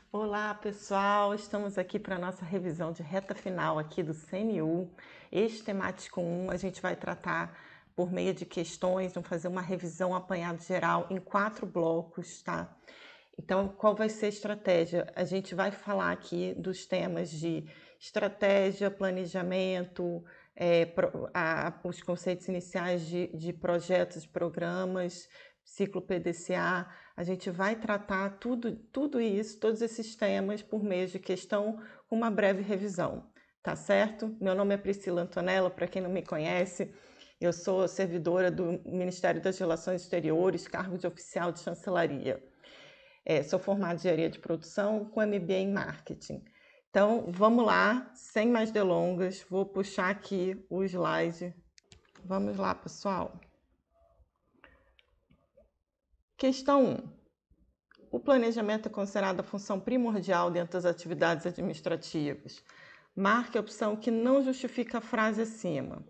Olá, pessoal! Estamos aqui para a nossa revisão de reta final aqui do CNU. Eixo temático 1, a gente vai tratar por meio de questões, vamos fazer uma revisão apanhado geral em 4 blocos, tá? Então, qual vai ser a estratégia? A gente vai falar aqui dos temas de estratégia, planejamento, os conceitos iniciais de projetos, programas, ciclo PDCA. A gente vai tratar tudo isso, todos esses temas por meio de questão com uma breve revisão, tá certo? Meu nome é Priscila Antonella, para quem não me conhece, eu sou servidora do Ministério das Relações Exteriores, cargo de oficial de chancelaria. Sou formada em engenharia de produção com MBA em marketing. Então, vamos lá, sem mais delongas, vou puxar aqui o slide. Vamos lá, pessoal. Questão 1. O planejamento é considerado a função primordial dentro das atividades administrativas. Marque a opção que não justifica a frase acima.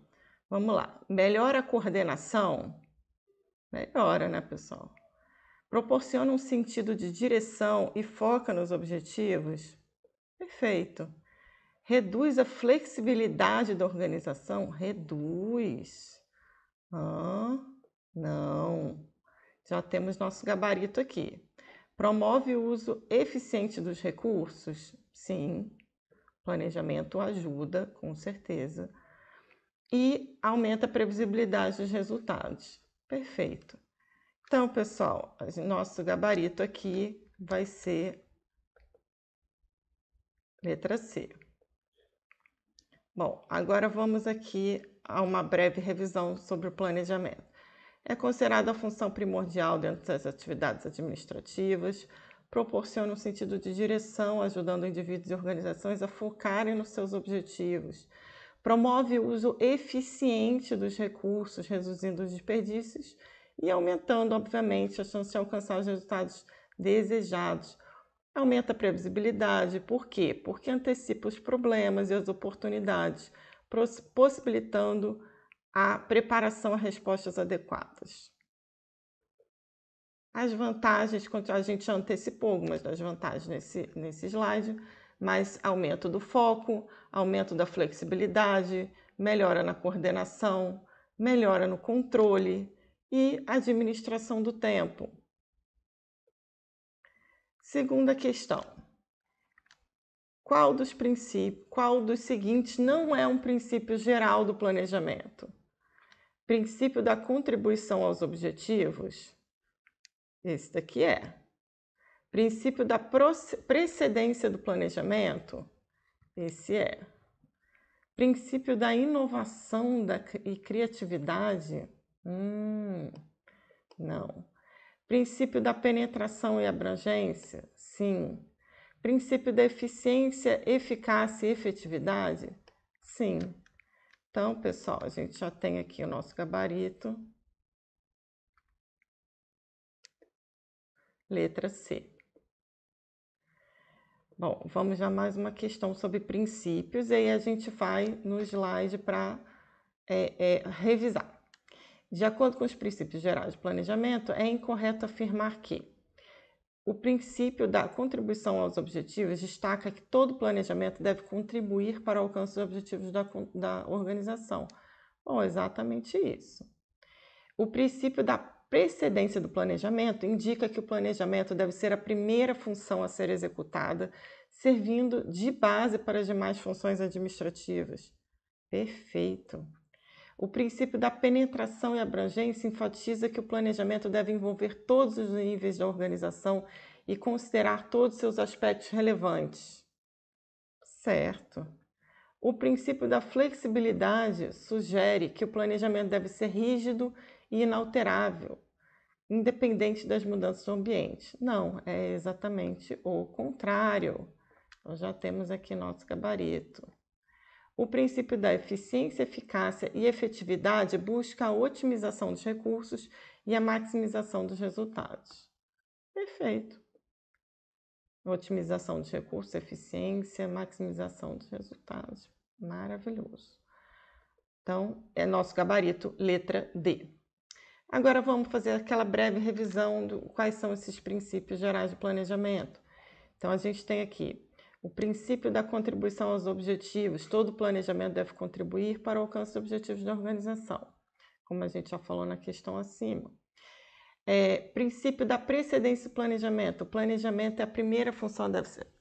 Vamos lá. Melhora a coordenação? Melhora, né, pessoal? Proporciona um sentido de direção e foca nos objetivos? Perfeito. Reduz a flexibilidade da organização? Reduz. Não. Já temos nosso gabarito aqui. Promove o uso eficiente dos recursos? Sim. Planejamento ajuda, com certeza. E aumenta a previsibilidade dos resultados? Perfeito. Então, pessoal, nosso gabarito aqui vai ser letra C. Bom, agora vamos aqui a uma breve revisão sobre o planejamento. É considerada a função primordial dentro das atividades administrativas, proporciona um sentido de direção, ajudando indivíduos e organizações a focarem nos seus objetivos, promove o uso eficiente dos recursos, reduzindo os desperdícios e aumentando, obviamente, a chance de alcançar os resultados desejados. Aumenta a previsibilidade, por quê? Porque antecipa os problemas e as oportunidades, possibilitando a preparação a respostas adequadas. As vantagens, a gente já antecipou algumas das vantagens nesse slide, mas aumento do foco, aumento da flexibilidade, melhora na coordenação, melhora no controle e administração do tempo. Segunda questão. Qual dos seguintes não é um princípio geral do planejamento? Princípio da contribuição aos objetivos? Esse daqui é. Princípio da precedência do planejamento? Esse é. Princípio da inovação e criatividade? Não. Princípio da penetração e abrangência? Sim. Princípio da eficiência, eficácia e efetividade? Sim. Então, pessoal, a gente já tem aqui o nosso gabarito. Letra C. Bom, vamos a mais uma questão sobre princípios, e aí a gente vai no slide para revisar. De acordo com os princípios gerais de planejamento, é incorreto afirmar que o princípio da contribuição aos objetivos destaca que todo planejamento deve contribuir para o alcance dos objetivos da organização. Bom, exatamente isso. O princípio da precedência do planejamento indica que o planejamento deve ser a primeira função a ser executada, servindo de base para as demais funções administrativas. Perfeito. O princípio da penetração e abrangência enfatiza que o planejamento deve envolver todos os níveis da organização e considerar todos os seus aspectos relevantes. Certo. O princípio da flexibilidade sugere que o planejamento deve ser rígido e inalterável, independente das mudanças do ambiente. Não, é exatamente o contrário. Então, já temos aqui nosso gabarito. O princípio da eficiência, eficácia e efetividade busca a otimização dos recursos e a maximização dos resultados. Perfeito. Otimização dos recursos, eficiência, maximização dos resultados. Maravilhoso. Então, é nosso gabarito, letra D. Agora vamos fazer aquela breve revisão de quais são esses princípios gerais de planejamento. Então, a gente tem aqui o princípio da contribuição aos objetivos. Todo planejamento deve contribuir para o alcance dos objetivos da organização, como a gente já falou na questão acima. Princípio da precedência do planejamento. O planejamento é a primeira função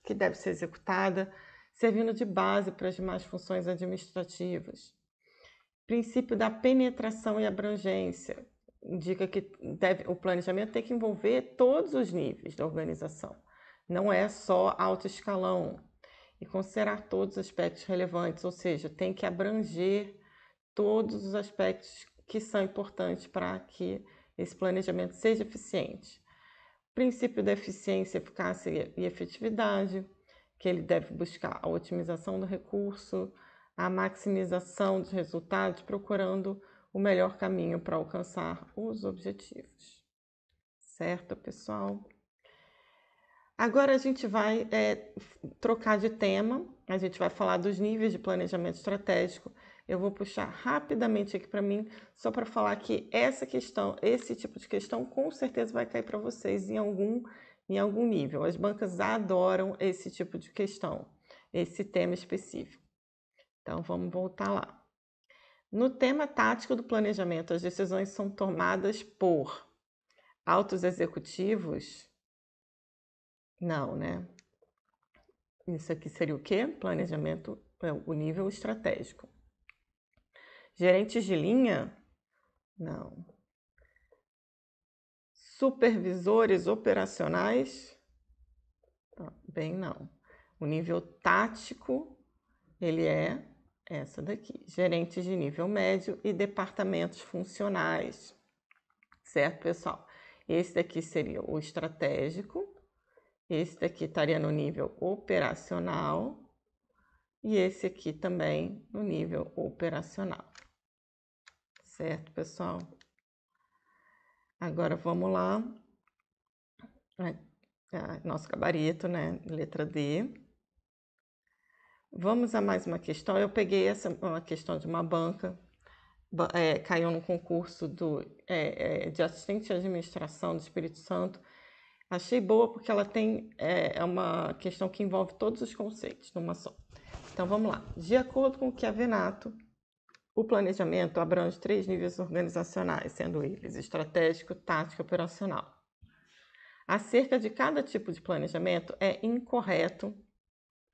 que deve ser executada, servindo de base para as demais funções administrativas. Princípio da penetração e abrangência. Indica que o planejamento tem que envolver todos os níveis da organização. Não é só alto escalão. E considerar todos os aspectos relevantes, ou seja, tem que abranger todos os aspectos que são importantes para que esse planejamento seja eficiente. Princípio da eficiência, eficácia e efetividade, que ele deve buscar a otimização do recurso, a maximização dos resultados, procurando o melhor caminho para alcançar os objetivos. Certo, pessoal? Agora a gente vai trocar de tema, a gente vai falar dos níveis de planejamento estratégico. Eu vou puxar rapidamente aqui para mim, só para falar que esse tipo de questão, com certeza vai cair para vocês em algum nível. As bancas adoram esse tipo de questão, esse tema específico. Então, vamos voltar lá. No tema tático do planejamento, as decisões são tomadas por altos executivos? Não, né? Isso aqui seria o quê? Planejamento, o nível estratégico. Gerentes de linha? Não. Supervisores operacionais? Bem, não. O nível tático, ele é essa daqui. Gerentes de nível médio e departamentos funcionais. Certo, pessoal? Esse daqui seria o estratégico. Esse daqui estaria no nível operacional. E esse aqui também no nível operacional. Certo, pessoal? Agora vamos lá. Nosso gabarito, né? Letra D. Vamos a mais uma questão. Eu peguei uma questão de uma banca. Caiu no concurso de assistente de administração do Espírito Santo. Achei boa porque ela tem uma questão que envolve todos os conceitos numa só. Então vamos lá. De acordo com o que a Venato, o planejamento abrange 3 níveis organizacionais, sendo eles estratégico, tático e operacional. Acerca de cada tipo de planejamento, é incorreto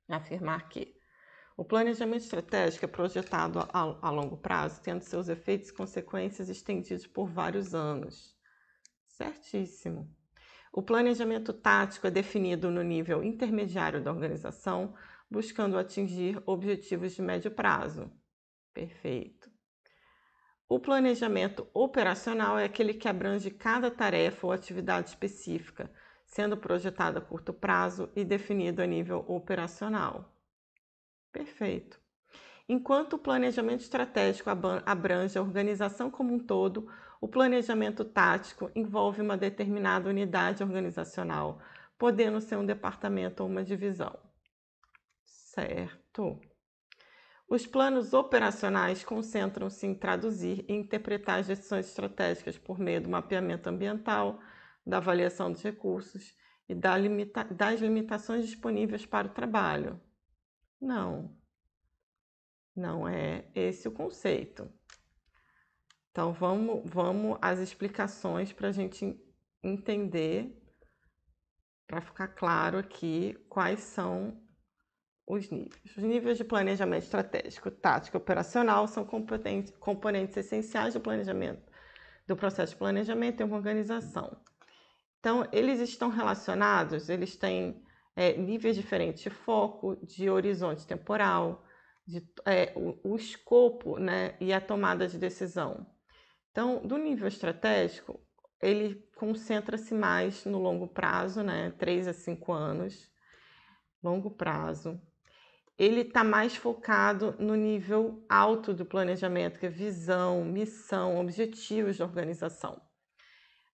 afirmar que o planejamento estratégico é projetado a longo prazo, tendo seus efeitos e consequências estendidos por vários anos. Certíssimo. O planejamento tático é definido no nível intermediário da organização, buscando atingir objetivos de médio prazo. Perfeito. O planejamento operacional é aquele que abrange cada tarefa ou atividade específica, sendo projetado a curto prazo e definido a nível operacional. Perfeito. Enquanto o planejamento estratégico abrange a organização como um todo, o planejamento tático envolve uma determinada unidade organizacional, podendo ser um departamento ou uma divisão. Certo. Os planos operacionais concentram-se em traduzir e interpretar as decisões estratégicas por meio do mapeamento ambiental, da avaliação dos recursos e das limitações disponíveis para o trabalho. Não é esse o conceito. Então, vamos às explicações para a gente entender, para ficar claro aqui quais são os níveis. Os níveis de planejamento estratégico, tático e operacional são componentes essenciais do planejamento, do processo de planejamento em uma organização. Então, eles estão relacionados, eles têm níveis diferentes de foco, de horizonte temporal, o escopo, né, e a tomada de decisão. Então, do nível estratégico, ele concentra-se mais no longo prazo, né, 3 a 5 anos, longo prazo. Ele está mais focado no nível alto do planejamento, que é visão, missão, objetivos da organização.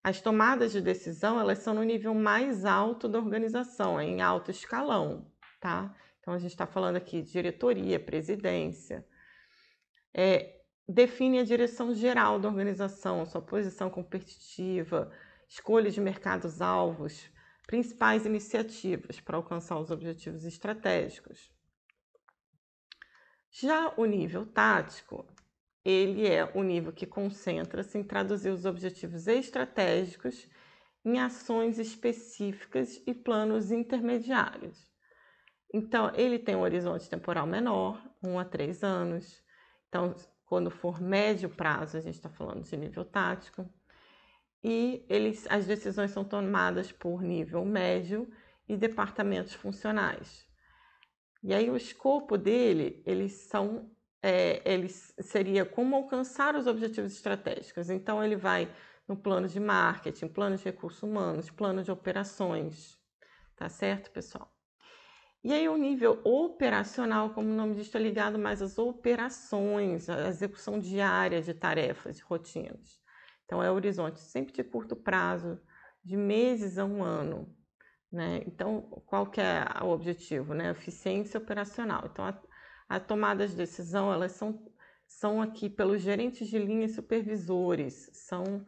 As tomadas de decisão, elas são no nível mais alto da organização, em alto escalão, tá? Então, a gente está falando aqui de diretoria, presidência. Define a direção geral da organização, sua posição competitiva, escolha de mercados-alvos, principais iniciativas para alcançar os objetivos estratégicos. Já o nível tático, ele é o nível que concentra-se em traduzir os objetivos estratégicos em ações específicas e planos intermediários. Então, ele tem um horizonte temporal menor, 1 a 3 anos. Então, quando for médio prazo, a gente está falando de nível tático. E as decisões são tomadas por nível médio e departamentos funcionais. E aí o escopo dele, ele seria como alcançar os objetivos estratégicos. Então, ele vai no plano de marketing, plano de recursos humanos, plano de operações. Tá certo, pessoal? E aí o nível operacional, como o nome diz, está ligado mais às operações, à execução diária de tarefas, de rotinas. Então, é o horizonte sempre de curto prazo, de meses a 1 ano. Né? Então, qual que é o objetivo? Né? Eficiência operacional. Então, a tomada de decisão, elas são aqui pelos gerentes de linha e supervisores, são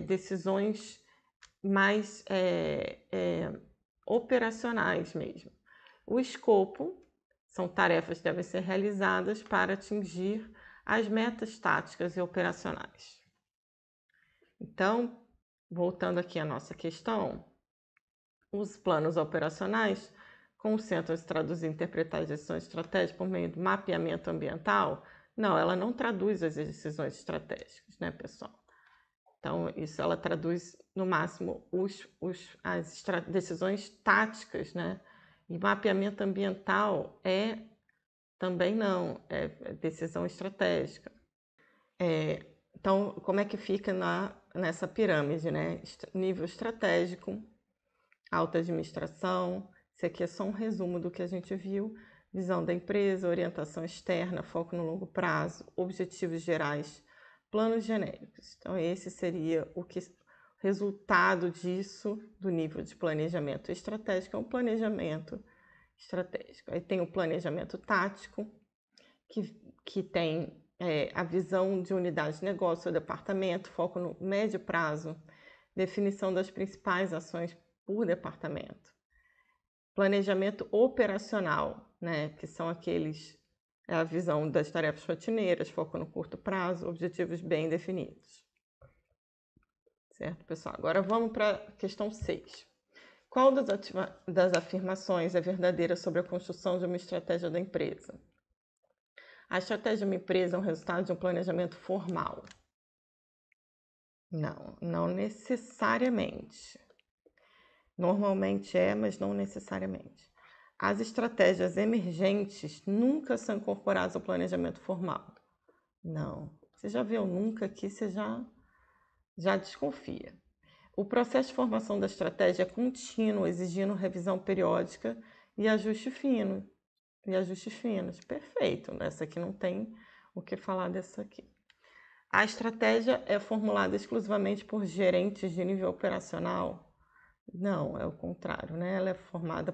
decisões mais operacionais mesmo. O escopo são tarefas que devem ser realizadas para atingir as metas táticas e operacionais. Então, voltando aqui à nossa questão, os planos operacionais concentram-se em traduzir e interpretar as decisões estratégicas por meio do mapeamento ambiental. Não, ela não traduz as decisões estratégicas, né, pessoal? Então, isso ela traduz, no máximo, as decisões táticas, né? E mapeamento ambiental também não, é decisão estratégica. Então, como é que fica nessa pirâmide, né? Nível estratégico, alta administração, isso aqui é só um resumo do que a gente viu, visão da empresa, orientação externa, foco no longo prazo, objetivos gerais, planos genéricos. Então, esse seria o resultado disso, do nível de planejamento estratégico, é um planejamento estratégico. Aí tem o planejamento tático, que tem a visão de unidade de negócio, departamento, foco no médio prazo, definição das principais ações por departamento. Planejamento operacional, né, que são a visão das tarefas rotineiras, foco no curto prazo, objetivos bem definidos. Certo, pessoal? Agora vamos para a questão 6. Qual das afirmações é verdadeira sobre a construção de uma estratégia da empresa? A estratégia de uma empresa é um resultado de um planejamento formal. Não necessariamente. Normalmente mas não necessariamente. As estratégias emergentes nunca são incorporadas ao planejamento formal. Não. Você já viu nunca aqui, você já desconfia. O processo de formação da estratégia é contínuo, exigindo revisão periódica e ajustes finos. Perfeito. Essa aqui não tem o que falar dessa aqui. A estratégia é formulada exclusivamente por gerentes de nível operacional? Não, é o contrário, né? Ela é formada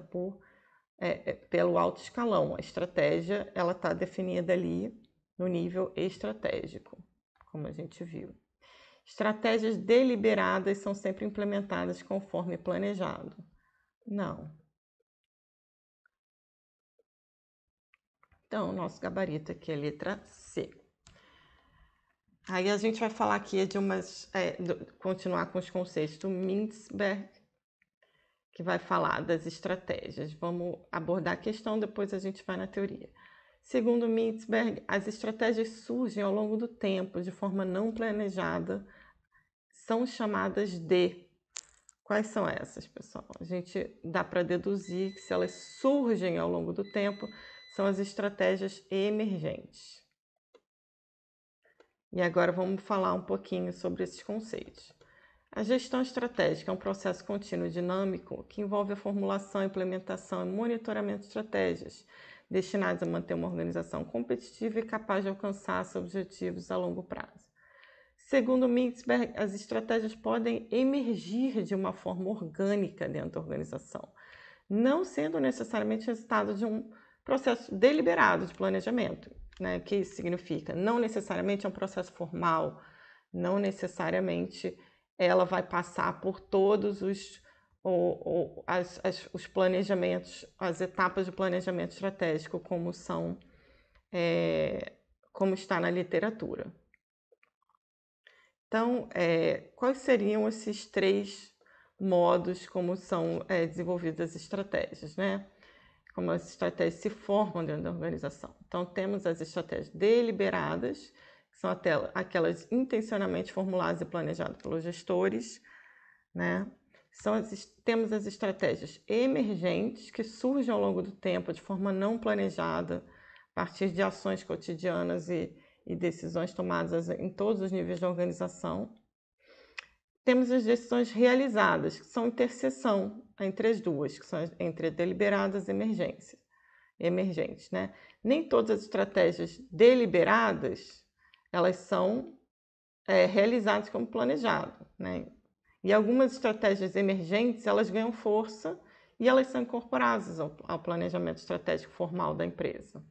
pelo alto escalão. A estratégia ela está definida ali no nível estratégico, como a gente viu. Estratégias deliberadas são sempre implementadas conforme planejado. Não. Então, o nosso gabarito aqui é a letra C. Aí a gente vai falar aqui de continuar com os conceitos do Mintzberg, que vai falar das estratégias. Vamos abordar a questão, depois a gente vai na teoria. Segundo Mintzberg, as estratégias surgem ao longo do tempo de forma não planejada, são chamadas de... Quais são essas, pessoal? A gente dá para deduzir que se elas surgem ao longo do tempo, são as estratégias emergentes. E agora vamos falar um pouquinho sobre esses conceitos. A gestão estratégica é um processo contínuo e dinâmico que envolve a formulação, implementação e monitoramento de estratégias destinadas a manter uma organização competitiva e capaz de alcançar seus objetivos a longo prazo. Segundo Mintzberg, as estratégias podem emergir de uma forma orgânica dentro da organização, não sendo necessariamente resultado de um processo deliberado de planejamento, né? Que isso significa? Não necessariamente é um processo formal, não necessariamente ela vai passar por todos os planejamentos, as etapas de planejamento estratégico, como está na literatura. Então, quais seriam esses 3 modos como são desenvolvidas as estratégias, né? Como as estratégias se formam dentro da organização. Então, temos as estratégias deliberadas, que são aquelas intencionalmente formuladas e planejadas pelos gestores, né? Temos as estratégias emergentes, que surgem ao longo do tempo de forma não planejada, a partir de ações cotidianas e decisões tomadas em todos os níveis da organização. Temos as decisões realizadas, que são interseção entre as duas, que são entre deliberadas e emergentes, né? Nem todas as estratégias deliberadas, elas são realizadas como planejado, né? E algumas estratégias emergentes, elas ganham força e elas são incorporadas ao planejamento estratégico formal da empresa.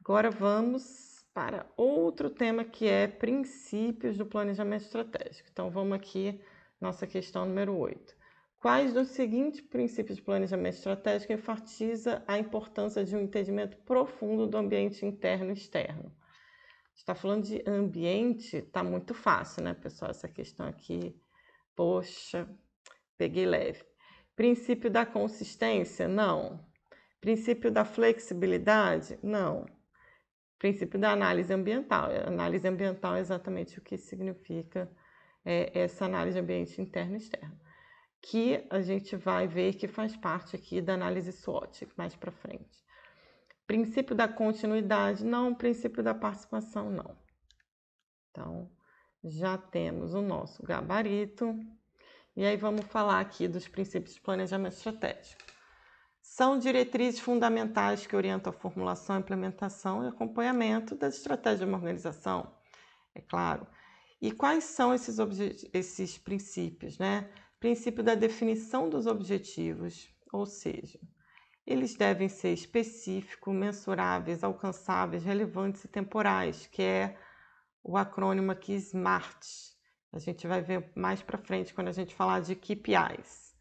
Agora vamos para outro tema que é princípios do planejamento estratégico. Então vamos aqui, nossa questão número 8. Quais dos seguintes princípios de planejamento estratégico enfatiza a importância de um entendimento profundo do ambiente interno e externo? Está falando de ambiente, tá muito fácil, né, pessoal? Essa questão aqui, poxa, peguei leve. Princípio da consistência? Não. Princípio da flexibilidade? Não. Princípio da análise ambiental. A análise ambiental é exatamente o que significa essa análise de ambiente interno e externo, que a gente vai ver que faz parte aqui da análise SWOT, mais para frente. Princípio da continuidade, não. Princípio da participação, não. Então, já temos o nosso gabarito. E aí vamos falar aqui dos princípios de planejamento estratégico. São diretrizes fundamentais que orientam a formulação, implementação e acompanhamento das estratégias de uma organização, é claro. E quais são esses princípios, né? Princípio da definição dos objetivos, ou seja, eles devem ser específicos, mensuráveis, alcançáveis, relevantes e temporais, que é o acrônimo aqui SMART. A gente vai ver mais para frente quando a gente falar de KPIs.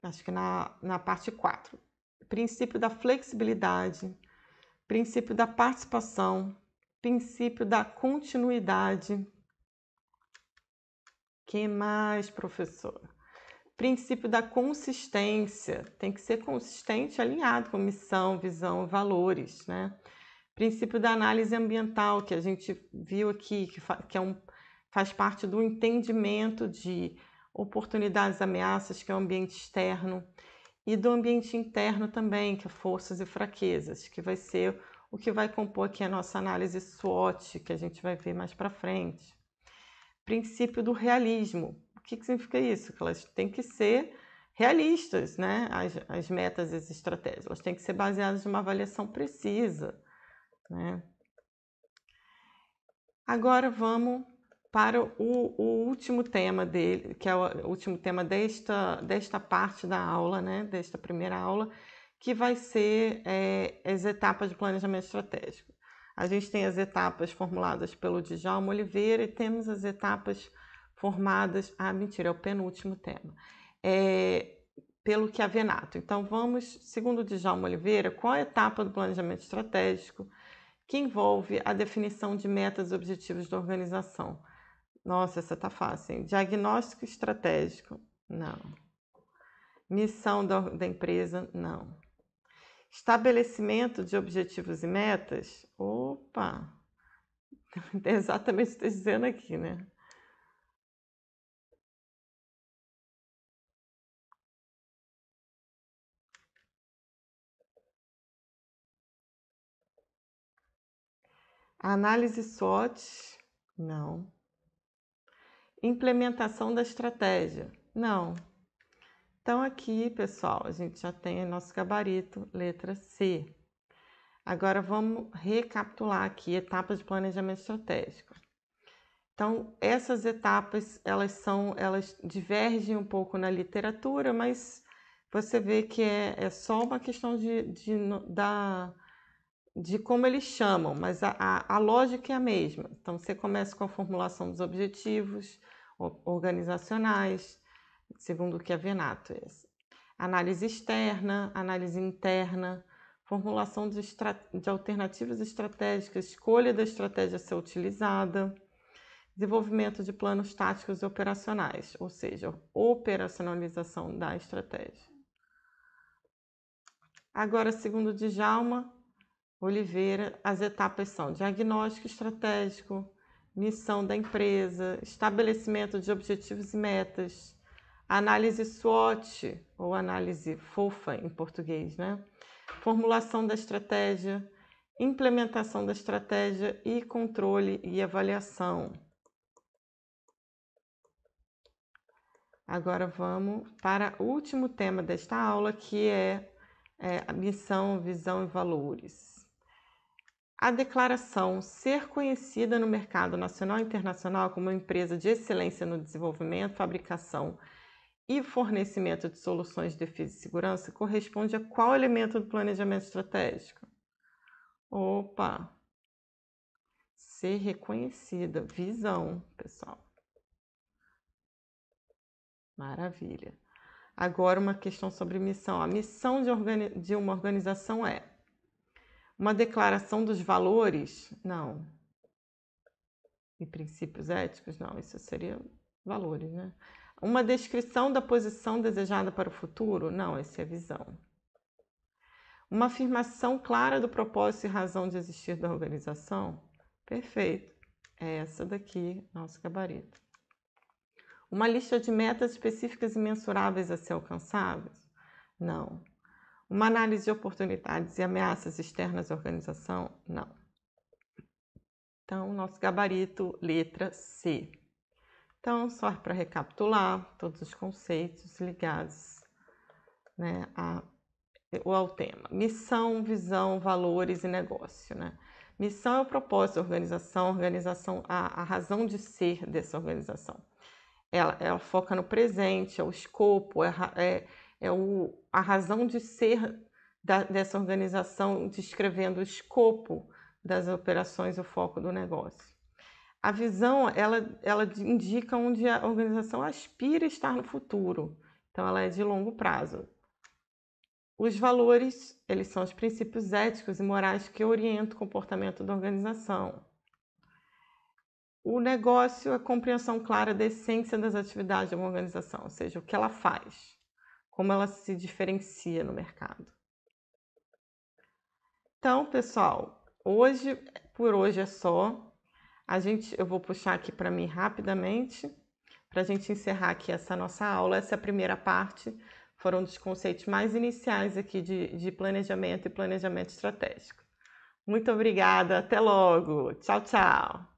Acho que na parte 4. Princípio da flexibilidade, princípio da participação, princípio da continuidade. Que mais, professor? Princípio da consistência. Tem que ser consistente, alinhado com missão, visão e valores, né? Princípio da análise ambiental, que a gente viu aqui, que faz parte do entendimento de oportunidades e ameaças, que é o ambiente externo, e do ambiente interno também, que é forças e fraquezas, que vai ser o que vai compor aqui a nossa análise SWOT, que a gente vai ver mais para frente. Princípio do realismo. O que significa isso? Que elas têm que ser realistas, né? As metas e as estratégias. Elas têm que ser baseadas em uma avaliação precisa, né? Agora vamos para o último tema dele, que é o último tema desta parte da aula, né? Desta primeira aula, que vai ser as etapas de planejamento estratégico. A gente tem as etapas formuladas pelo Djalma Oliveira e temos as etapas formadas... mentira, é o penúltimo tema. Pelo Chiavenato. Então, vamos, segundo o Djalma Oliveira, qual a etapa do planejamento estratégico que envolve a definição de metas e objetivos da organização? Nossa, essa tá fácil, hein? Diagnóstico estratégico? Não. Missão da empresa? Não. Estabelecimento de objetivos e metas? Opa! É exatamente o que está dizendo aqui, né? Análise SWOT? Não. Implementação da estratégia? Não. Então aqui, pessoal, a gente já tem o nosso gabarito, letra C. Agora vamos recapitular aqui etapas de planejamento estratégico. Então, essas etapas, elas divergem um pouco na literatura, mas você vê que é só uma questão de como eles chamam, mas a lógica é a mesma. Então, você começa com a formulação dos objetivos, organizacionais, segundo o que é Venato. Análise externa, análise interna, formulação de alternativas estratégicas, escolha da estratégia a ser utilizada, desenvolvimento de planos táticos e operacionais, ou seja, operacionalização da estratégia. Agora, segundo Djalma Oliveira, as etapas são diagnóstico estratégico, missão da empresa, estabelecimento de objetivos e metas, análise SWOT, ou análise fofa em português, né? Formulação da estratégia, implementação da estratégia e controle e avaliação. Agora vamos para o último tema desta aula, que é a missão, visão e valores. A declaração ser conhecida no mercado nacional e internacional como uma empresa de excelência no desenvolvimento, fabricação e fornecimento de soluções de defesa e segurança corresponde a qual elemento do planejamento estratégico? Opa! Ser reconhecida, visão, pessoal. Maravilha. Agora uma questão sobre missão. A missão de uma organização é uma declaração dos valores? Não. E princípios éticos? Não, isso seria valores, né? Uma descrição da posição desejada para o futuro? Não, essa é a visão. Uma afirmação clara do propósito e razão de existir da organização? Perfeito. É essa daqui, nosso gabarito. Uma lista de metas específicas e mensuráveis a ser alcançáveis? Não. Uma análise de oportunidades e ameaças externas à organização? Não. Então, nosso gabarito, letra C. Então, só para recapitular todos os conceitos ligados, né, ao tema. Missão, visão, valores e negócio. Né? Missão é o propósito da organização, a razão de ser dessa organização. Ela foca no presente, é o escopo, a razão de ser dessa organização, descrevendo o escopo das operações, o foco do negócio. A visão, ela indica onde a organização aspira a estar no futuro. Então, ela é de longo prazo. Os valores, eles são os princípios éticos e morais que orientam o comportamento da organização. O negócio é a compreensão clara da essência das atividades de uma organização, ou seja, o que ela faz, como ela se diferencia no mercado. Então, pessoal, por hoje é só. Eu vou puxar aqui para mim rapidamente, para a gente encerrar aqui essa nossa aula. Essa é a primeira parte, foram dos conceitos mais iniciais aqui de planejamento e planejamento estratégico. Muito obrigada, até logo. Tchau, tchau.